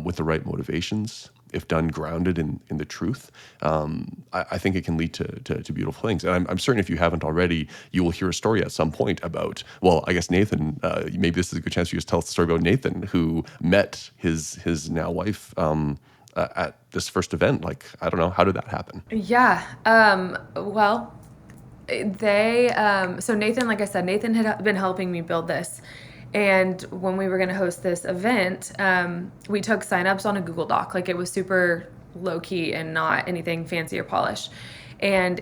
with the right motivations, if done grounded in the truth, I think it can lead to beautiful things. And I'm certain if you haven't already, you will hear a story at some point about, well, I guess Nathan, maybe this is a good chance for you to tell us the story about Nathan, who met his now wife at this first event. Like, I don't know, how did that happen? Yeah. Well, so Nathan, like I said, Nathan had been helping me build this. And when we were going to host this event, we took signups on a Google Doc. Like, it was super low key and not anything fancy or polished. And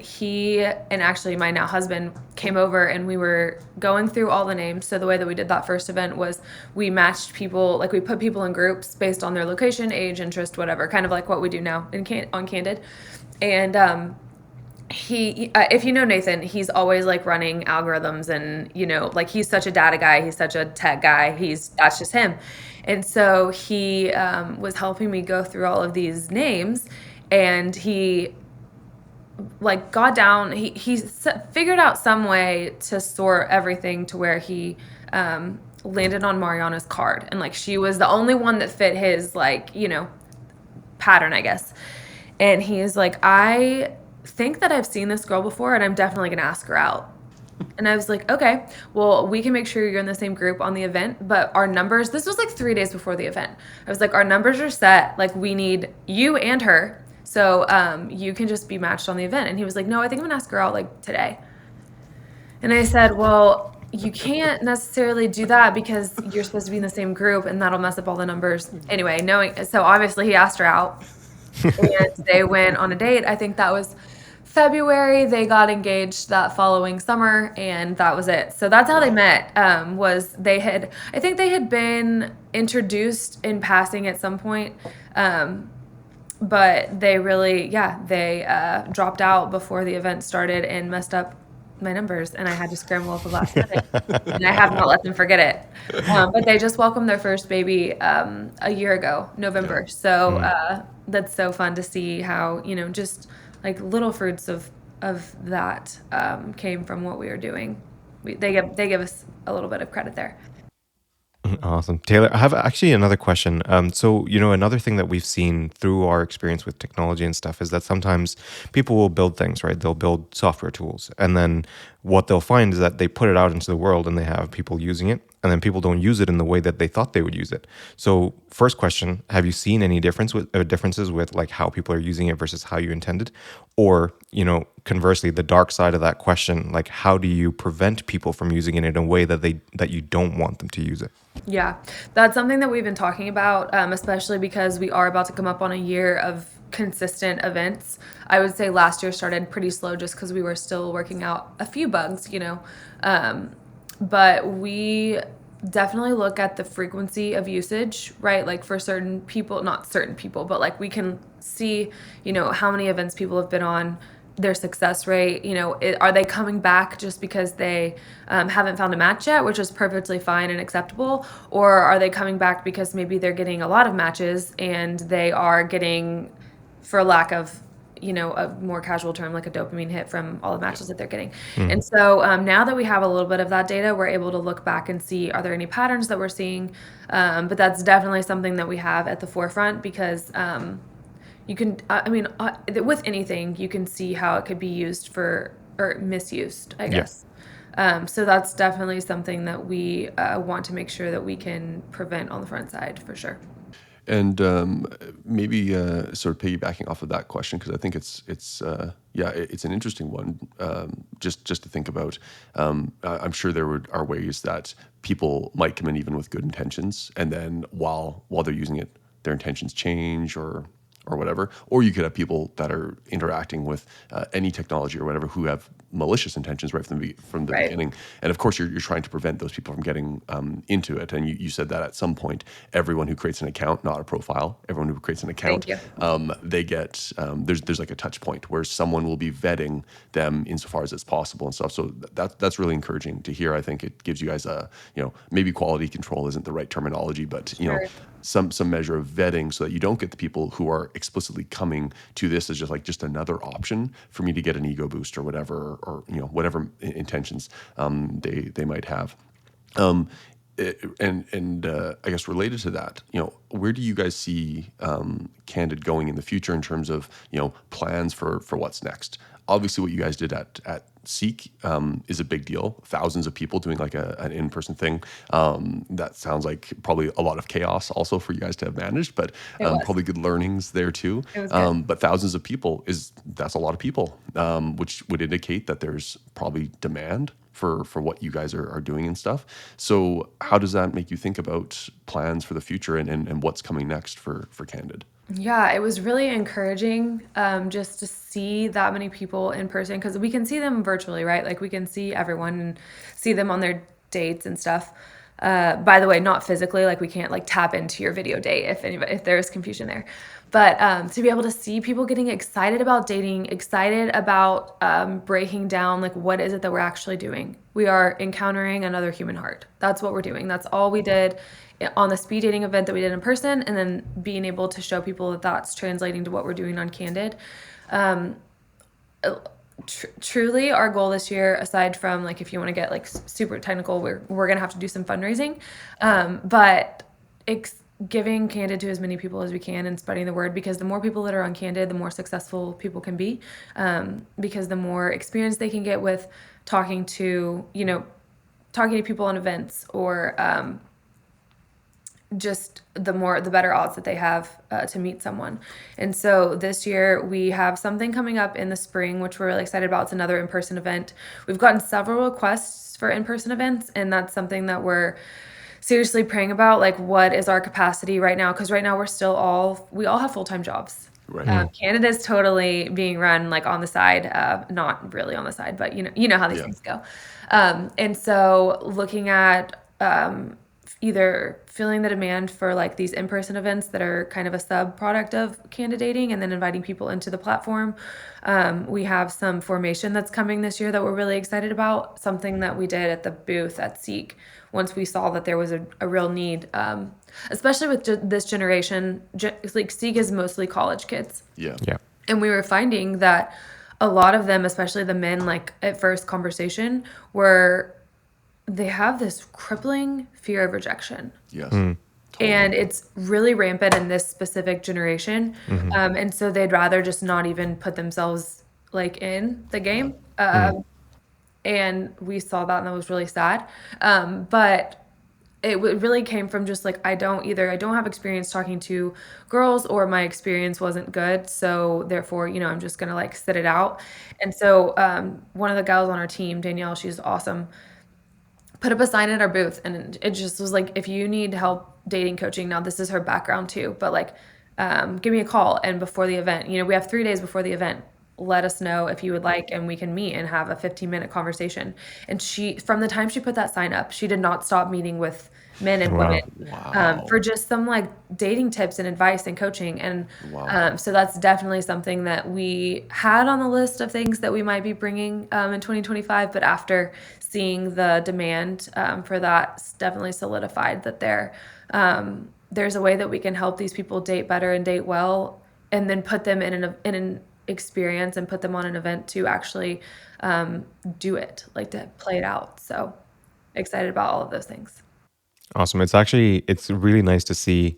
actually my now husband came over, and we were going through all the names. So the way that we did that first event was we matched people, like we put people in groups based on their location, age, interest, whatever, kind of like what we do now on Candid. And he if you know Nathan, he's always like running algorithms, and like he's such a data guy, he's such a tech guy, that's just him. And so he was helping me go through all of these names, and he like got down, he figured out some way to sort everything to where he landed on Mariana's card, and like she was the only one that fit his like pattern, I guess. And he is like, I think that I've seen this girl before, and I'm definitely going to ask her out. And I was like, okay, well, we can make sure you're in the same group on the event, but our numbers, this was like 3 days before the event. I was like, our numbers are set. Like, we need you and her. So you can just be matched on the event. And he was like, no, I think I'm going to ask her out like today. And I said, well, you can't necessarily do that because you're supposed to be in the same group, and that'll mess up all the numbers. Anyway, so obviously he asked her out. And they went on a date. I think that was February. They got engaged that following summer, and that was it. So that's how they met. I think they had been introduced in passing at some point, but they really, they dropped out before the event started and messed up my numbers, and I had to scramble up the last minute, and I have not let them forget it. But they just welcomed their first baby a year ago, November. So that's so fun to see how just like little fruits of that came from what we were doing. They give us a little bit of credit there. Awesome. Taylor, I have actually another question. So, another thing that we've seen through our experience with technology and stuff is that sometimes people will build things, right? They'll build software tools. And then what they'll find is that they put it out into the world and they have people using it. And then people don't use it in the way that they thought they would use it. So first question, have you seen any differences with like how people are using it versus how you intended? Or, conversely, the dark side of that question, like how do you prevent people from using it in a way that you don't want them to use it? Yeah, that's something that we've been talking about, especially because we are about to come up on a year of consistent events. I would say last year started pretty slow just because we were still working out a few bugs, but we definitely look at the frequency of usage, right? Like for certain people, not certain people, but like we can see, how many events people have been on, their success rate, are they coming back just because they haven't found a match yet, which is perfectly fine and acceptable, or are they coming back because maybe they're getting a lot of matches and they are getting, for lack of a more casual term, like a dopamine hit from all the matches that they're getting. And so now that we have a little bit of that data, we're able to look back and see, are there any patterns that we're seeing? But that's definitely something that we have at the forefront because you can, with anything, you can see how it could be used or misused, I guess. So that's definitely something that we want to make sure that we can prevent on the front side for sure. And maybe sort of piggybacking off of that question, because I think it's an interesting one. Just to think about. I'm sure are ways that people might come in even with good intentions, and then while they're using it, their intentions change or whatever. Or you could have people that are interacting with any technology or whatever who have malicious intentions right from the Right. beginning. And of course, you're trying to prevent those people from getting into it. And you said that at some point, everyone who creates an account, not a profile, everyone who creates an account, Thank you. they get there's like a touch point where someone will be vetting them insofar as it's possible and stuff. So that's really encouraging to hear. I think it gives you guys maybe quality control isn't the right terminology, but Sure. some measure of vetting so that you don't get the people who are explicitly coming to this as just another option for me to get an ego boost or whatever, or whatever intentions they might have. Um, I guess related to that, where do you guys see Candid going in the future in terms of plans for what's next? Obviously, what you guys did at Seek is a big deal. Thousands of people doing like an in-person thing. That sounds like probably a lot of chaos also for you guys to have managed, but It was. probably good learnings there too. It was good. But thousands of people that's a lot of people, which would indicate that there's probably demand for what you guys are doing and stuff. So how does that make you think about plans for the future and what's coming next for Candid? Yeah, it was really encouraging just to see that many people in person because we can see them virtually, right? Like we can see everyone and see them on their dates and stuff. By the way, not physically, like we can't like tap into your video date if there's confusion there. But to be able to see people getting excited about dating, excited about breaking down like what is it that we're actually doing. We are encountering another human heart. That's what we're doing. That's all we did on the speed dating event that we did in person, and then being able to show people that that's translating to what we're doing on Candid. Truly, our goal this year, aside from like if you want to get like super technical, we're gonna have to do some fundraising, but giving Candid to as many people as we can and spreading the word, because the more people that are on Candid, the more successful people can be, because the more experience they can get with talking to people on events or just the better odds that they have to meet someone. And so this year we have something coming up in the spring, which we're really excited about. It's another in-person event. We've gotten several requests for in-person events, and that's something that we're seriously praying about. Like, what is our capacity right now? Because right now we all have full-time jobs. Right. Canada's totally being run like on the side, not really on the side, but you know how these Yeah. things go. And so looking at either feeling the demand for like these in-person events that are kind of a sub product of Candid Dating, and then inviting people into the platform. We have some formation that's coming this year that we're really excited about, something that we did at the booth at Seek once we saw that there was a real need, especially with this generation. Like Seek is mostly college kids. Yeah. Yeah. And we were finding that a lot of them, especially the men, like at first conversation, they have this crippling fear of rejection. Yes. And it's really rampant in this specific generation. And so they'd rather just not even put themselves like in the game. And we saw that, and that was really sad. But it really came from just like I don't have experience talking to girls, or my experience wasn't good, so therefore I'm just gonna like sit it out. And so one of the gals on our team, Danielle, she's awesome, put up a sign at our booth, and it just was like, if you need help dating coaching, now this is her background too, but like give me a call, and before the event, we have 3 days before the event, let us know if you would like, and we can meet and have a 15-minute conversation. And she, from the time she put that sign up, she did not stop meeting with men and Wow. women Wow. for just some like dating tips and advice and coaching. And Wow. so that's definitely something that we had on the list of things that we might be bringing in 2025. But after seeing the demand for that, definitely solidified that there's a way that we can help these people date better and date well, and then put them in an experience and put them on an event to actually do it, like to play it out. So excited about all of those things. Awesome. It's really nice to see,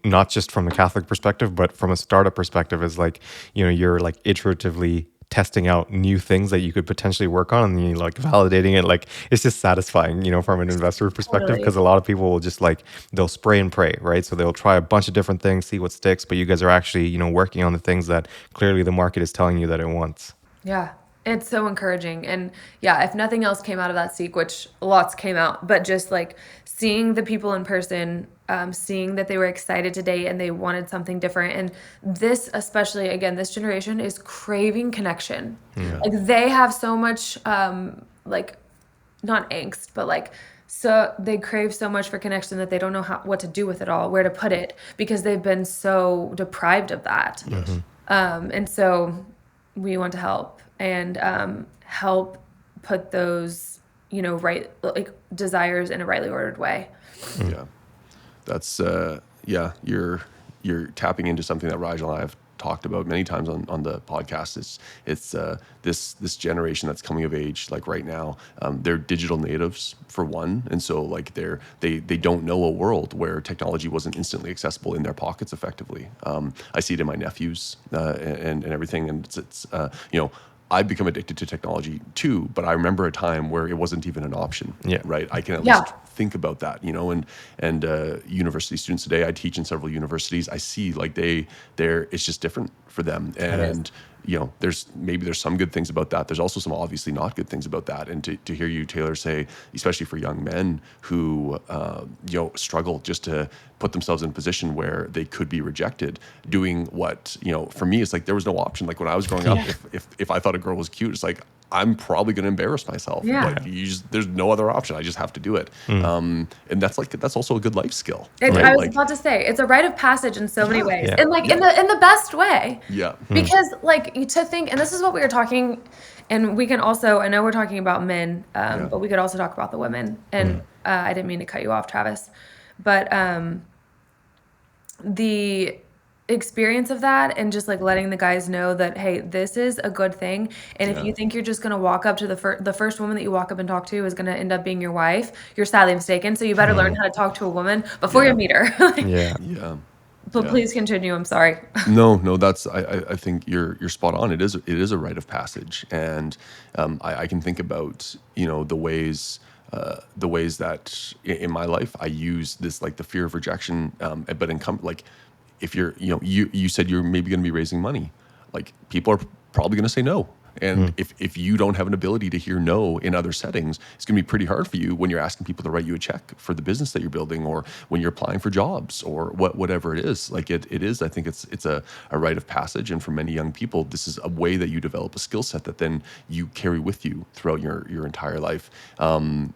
not just from a Catholic perspective, but from a startup perspective, is like, you're like iteratively testing out new things that you could potentially work on, and you like validating it. Like it's just satisfying, from an investor perspective, Totally. because a lot of people will just like they'll spray and pray, right? So they'll try a bunch of different things, see what sticks, but you guys are actually working on the things that clearly the market is telling you that it wants. Yeah, it's so encouraging. And yeah, if nothing else came out of that seek, which lots came out, but just like seeing the people in person, seeing that they were excited to date and they wanted something different. And this, especially again, this generation is craving connection. Yeah. Like they have so much, like not angst, but like, so they crave so much for connection that they don't know what to do with it all, where to put it, because they've been so deprived of that. Yes. And so we want to help and help put those, right, like desires in a rightly ordered way. Yeah. That's you're tapping into something that Rigel and I have talked about many times on the podcast. It's this generation that's coming of age like right now. They're digital natives for one, and so like they don't know a world where technology wasn't instantly accessible in their pockets effectively. I see it in my nephews and everything, and it's I've become addicted to technology too, but I remember a time where it wasn't even an option. Yeah. Right. I can at Yeah. least think about that, and university students today, I teach in several universities. I see like it's just different for them. And, there's some good things about that. There's also some obviously not good things about that. And to hear you, Taylor, say, especially for young men who, struggle just to put themselves in a position where they could be rejected, doing what, for me, it's like there was no option. Like when I was growing up, if I thought a girl was cute, it's like, I'm probably going to embarrass myself. Yeah. But there's no other option. I just have to do it. And that's also a good life skill. I Right? was about to say it's a rite of passage in so many ways, Yeah. and like in the best way. Yeah. Because like to think, and this is what we were talking, and we can also, I know we're talking about men, but we could also talk about the women. And I didn't mean to cut you off, Travis, but the experience of that and just like letting the guys know that, hey, this is a good thing, and if you think you're just going to walk up to the first woman that you walk up and talk to is going to end up being your wife, you're sadly mistaken. So you better learn how to talk to a woman before you meet her. Yeah. Yeah. But Yeah. please continue. I'm sorry. No, that's I think you're spot on. It is a rite of passage, and I can think about the ways that in my life I use this like the fear of rejection, but like if you're you said you're maybe going to be raising money, like people are probably going to say no. And if you don't have an ability to hear no in other settings, it's going to be pretty hard for you when you're asking people to write you a check for the business that you're building, or when you're applying for jobs, or whatever it is. Like it is, I think it's a rite of passage. And for many young people, this is a way that you develop a skill set that then you carry with you throughout your entire life. So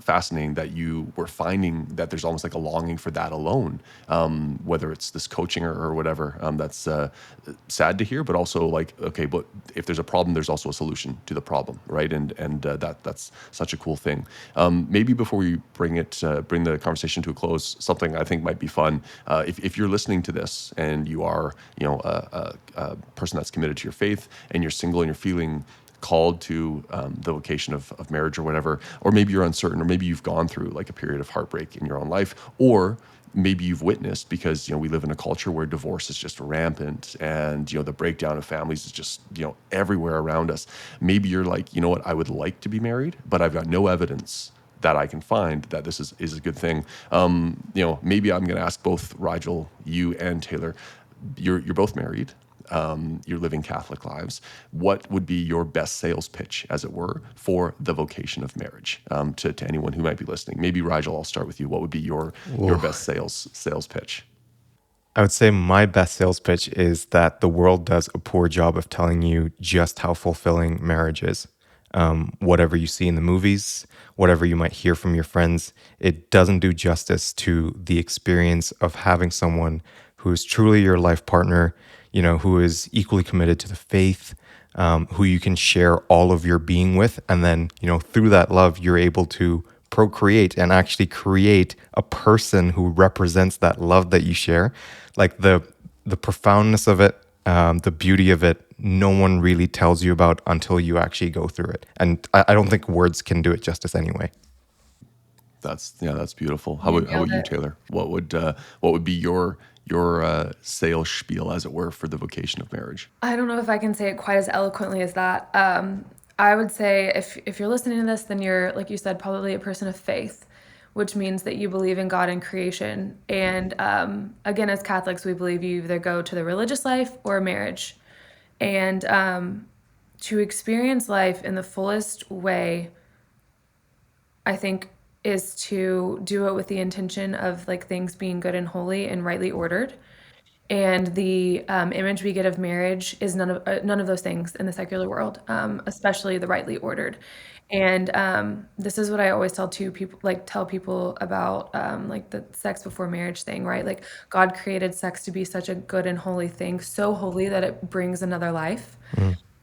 fascinating that you were finding that there's almost like a longing for that alone, whether it's this coaching or whatever. That's sad to hear, but also like, okay, but if there's a problem, there's also a solution to the problem, right? And that's such a cool thing. Maybe before we bring the conversation to a close, something I think might be fun. If you're listening to this and you are a person that's committed to your faith, and you're single and you're feeling called to the vocation of marriage or whatever, or maybe you're uncertain, or maybe you've gone through like a period of heartbreak in your own life, or maybe you've witnessed, because we live in a culture where divorce is just rampant, and the breakdown of families is just everywhere around us. Maybe you're like, what, I would like to be married, but I've got no evidence that I can find that this is a good thing. Maybe I'm going to ask both Rigel, you and Taylor. You're both married. You're living Catholic lives. What would be your best sales pitch, as it were, for the vocation of marriage, to anyone who might be listening? Maybe Rigel, I'll start with you. What would be your best sales pitch? I would say my best sales pitch is that the world does a poor job of telling you just how fulfilling marriage is. Whatever you see in the movies, whatever you might hear from your friends, it doesn't do justice to the experience of having someone who is truly your life partner, who is equally committed to the faith, who you can share all of your being with. And then, through that love, you're able to procreate and actually create a person who represents that love that you share. Like the profoundness of it, the beauty of it, no one really tells you about until you actually go through it. And I don't think words can do it justice anyway. That's beautiful. You How about nailed you, it. Taylor? What would be your sales spiel, as it were, for the vocation of marriage? I don't know if I can say it quite as eloquently as that. I would say if you're listening to this, then you're, like you said, probably a person of faith, which means that you believe in God and creation. And again, as Catholics, we believe you either go to the religious life or marriage. And to experience life in the fullest way, I think, is to do it with the intention of like things being good and holy and rightly ordered. And the image we get of marriage is none of those things in the secular world, especially the rightly ordered. And this is what I always tell people about like the sex before marriage thing, right? Like God created sex to be such a good and holy thing, so holy that it brings another life.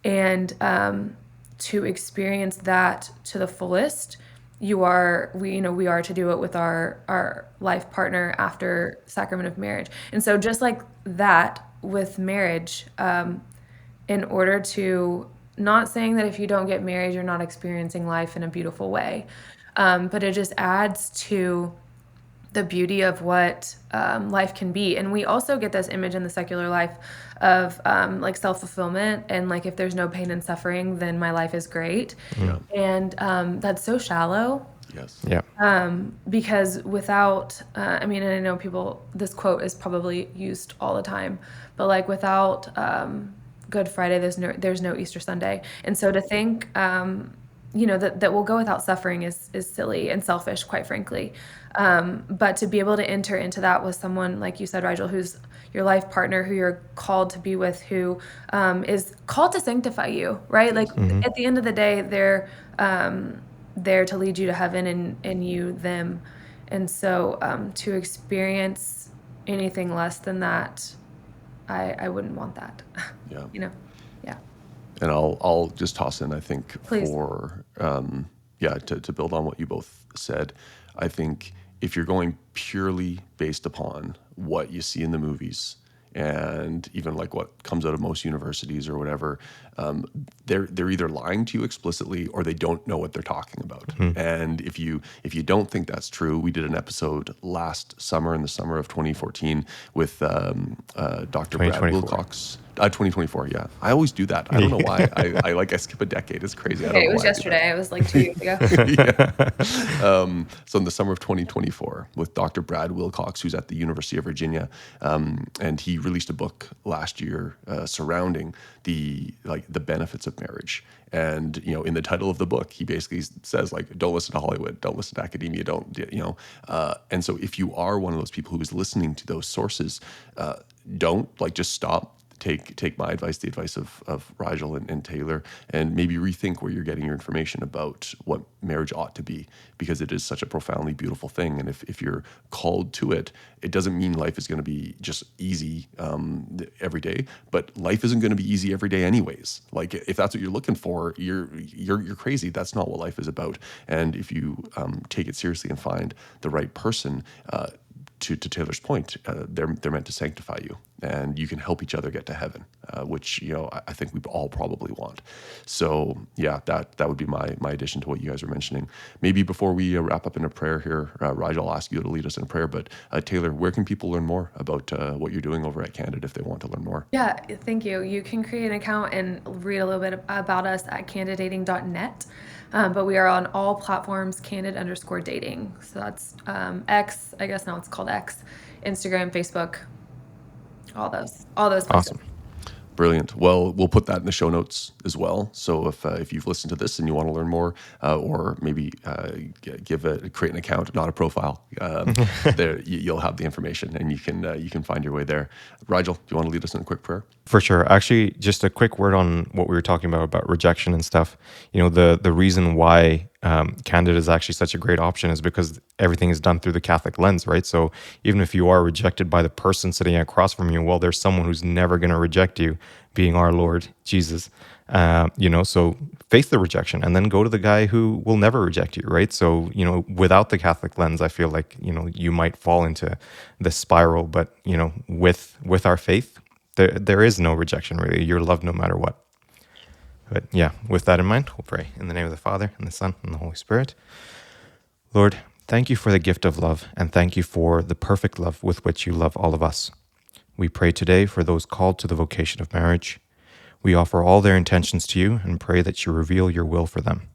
And to experience that to the fullest, we are to do it with our life partner after sacrament of marriage. And so just like that with marriage, in order to, not saying that if you don't get married you're not experiencing life in a beautiful way, but it just adds to the beauty of what life can be. And we also get this image in the secular life of like self-fulfillment, and like if there's no pain and suffering then my life is great. Yeah. And that's so shallow. Yes. Yeah. Because without I mean, and I know people, this quote is probably used all the time, but like without Good Friday there's no Easter Sunday. And so to think that we'll go without suffering is silly and selfish, quite frankly. But to be able to enter into that with someone, like you said, Rigel, who's your life partner, who you're called to be with, who is called to sanctify you, right? Like at the end of the day, they're there to lead you to heaven, and you them. And so to experience anything less than that, I wouldn't want that. Yeah. Yeah. And I'll just toss in, I think, Please. for to build on what you both said. I think if you're going purely based upon what you see in the movies, and even like what comes out of most universities or whatever, they're either lying to you explicitly or they don't know what they're talking about. And if you don't think that's true, we did an episode last summer, in the summer of 2014, with Dr. Brad 2024. Wilcox. 2024, yeah. I always do that. I don't know why. I skip a decade. It's crazy. I don't Okay, know it was why I do that. yesterday. It was like 2 years ago. So in the summer of 2024, with Dr. Brad Wilcox, who's at the University of Virginia, and he released a book last year surrounding the benefits of marriage. And in the title of the book, he basically says like, don't listen to Hollywood, don't listen to academia, and so if you are one of those people who is listening to those sources, don't just stop. Take my advice, the advice of Rigel and Taylor, and maybe rethink where you're getting your information about what marriage ought to be, because it is such a profoundly beautiful thing. And if you're called to it, it doesn't mean life is going to be just easy every day, but life isn't going to be easy every day anyways. Like if that's what you're looking for, you're crazy. That's not what life is about. And if you take it seriously and find the right person, to Taylor's point, they're meant to sanctify you, and you can help each other get to heaven, which I think we all probably want. So yeah, that would be my addition to what you guys were mentioning. Maybe before we wrap up in a prayer here, Rigel, I'll ask you to lead us in a prayer. But Taylor, where can people learn more about what you're doing over at Candid if they want to learn more? Yeah, thank you. You can create an account and read a little bit about us at candiddating.net. But we are on all platforms, candid_dating. So that's X, I guess now it's called X, Instagram, Facebook, all those places. Awesome. Brilliant. Well, we'll put that in the show notes as well. So if you've listened to this and you want to learn more, or maybe create an account, not a profile, there you'll have the information, and you can find your way there. Rigel, do you want to lead us in a quick prayer? For sure. Actually, just a quick word on what we were talking about rejection and stuff. The reason why Candid is actually such a great option is because everything is done through the Catholic lens, right? So even if you are rejected by the person sitting across from you, well, there's someone who's never going to reject you, being our Lord Jesus. So face the rejection and then go to the guy who will never reject you, right? So, without the Catholic lens, I feel like, you might fall into this spiral, but, with our faith, there is no rejection, really. You're loved no matter what. But yeah, with that in mind, we'll pray. In the name of the Father, and the Son, and the Holy Spirit. Lord, Thank you for the gift of love, and thank you for the perfect love with which you love all of us. We pray today for those called to the vocation of marriage. We offer all their intentions to you and pray that you reveal your will for them.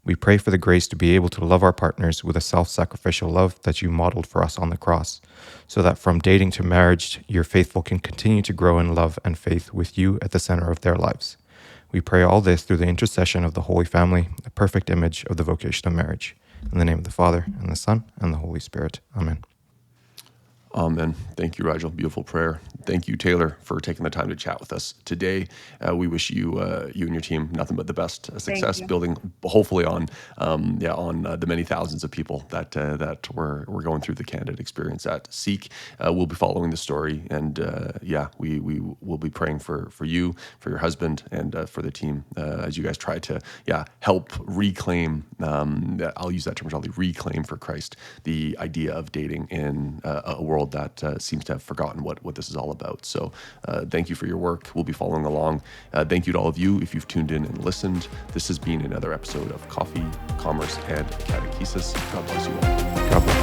We pray for the grace to be able to love our partners with a self-sacrificial love that you modeled for us on the cross, so that from dating to marriage, your faithful can continue to grow in love and faith with you at the center of their lives. We pray all this through the intercession of the Holy Family, the perfect image of the vocation of marriage. In the name of the Father, and the Son, and the Holy Spirit. Amen. Amen. Thank you, Rigel. Beautiful prayer. Thank you, Taylor, for taking the time to chat with us today. We wish you, you and your team, nothing but the best success, building hopefully on, the many thousands of people that were going through the Candid experience at Seek. We'll be following the story, and we will be praying for you, for your husband, and for the team as you guys try to help reclaim. I'll use that terminology, reclaim for Christ the idea of dating in a world that seems to have forgotten what this is all about. So thank you for your work. We'll be following along. Thank you to all of you if you've tuned in and listened. This has been another episode of Coffee, Commerce, and Catechesis. God bless you all. God bless.